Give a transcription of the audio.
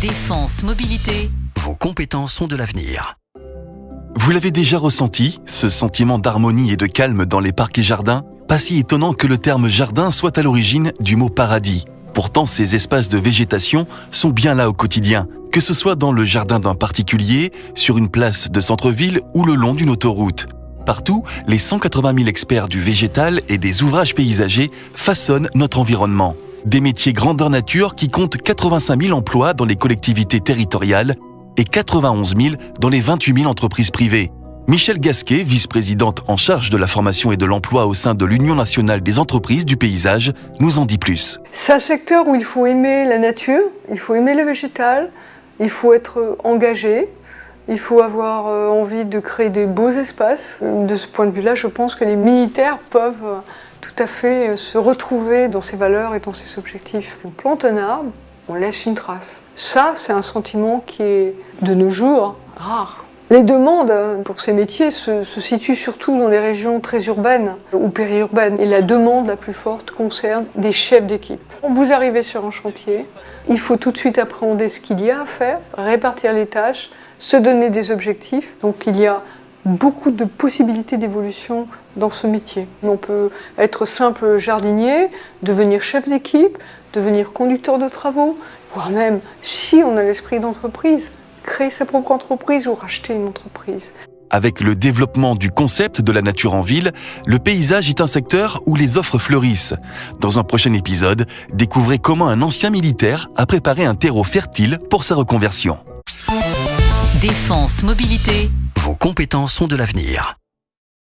Défense Mobilité, vos compétences sont de l'avenir. Vous l'avez déjà ressenti, ce sentiment d'harmonie et de calme dans les parcs et jardins? Pas si étonnant que le terme jardin soit à l'origine du mot paradis. Pourtant, ces espaces de végétation sont bien là au quotidien, que ce soit dans le jardin d'un particulier, sur une place de centre-ville ou le long d'une autoroute. Partout, les 180 000 experts du végétal et des ouvrages paysagers façonnent notre environnement. Des métiers grandeur nature qui comptent 85 000 emplois dans les collectivités territoriales et 91 000 dans les 28 000 entreprises privées. Michèle Gasquet, vice-présidente en charge de la formation et de l'emploi au sein de l'Union nationale des entreprises du paysage, nous en dit plus. C'est un secteur où il faut aimer la nature, il faut aimer le végétal, il faut être engagé, il faut avoir envie de créer des beaux espaces. De ce point de vue-là, je pense que les militaires peuvent tout à fait se retrouver dans ces valeurs et dans ces objectifs. On plante un arbre, on laisse une trace. Ça, c'est un sentiment qui est, de nos jours, rare. Les demandes pour ces métiers se situent surtout dans les régions très urbaines ou périurbaines. Et la demande la plus forte concerne des chefs d'équipe. Vous arrivez sur un chantier, il faut tout de suite appréhender ce qu'il y a à faire, répartir les tâches, se donner des objectifs. Donc il y a beaucoup de possibilités d'évolution dans ce métier. On peut être simple jardinier, devenir chef d'équipe, devenir conducteur de travaux, voire même, si on a l'esprit d'entreprise, créer sa propre entreprise ou racheter une entreprise. Avec le développement du concept de la nature en ville, le paysage est un secteur où les offres fleurissent. Dans un prochain épisode, découvrez comment un ancien militaire a préparé un terreau fertile pour sa reconversion. Défense Mobilité, vos compétences sont de l'avenir.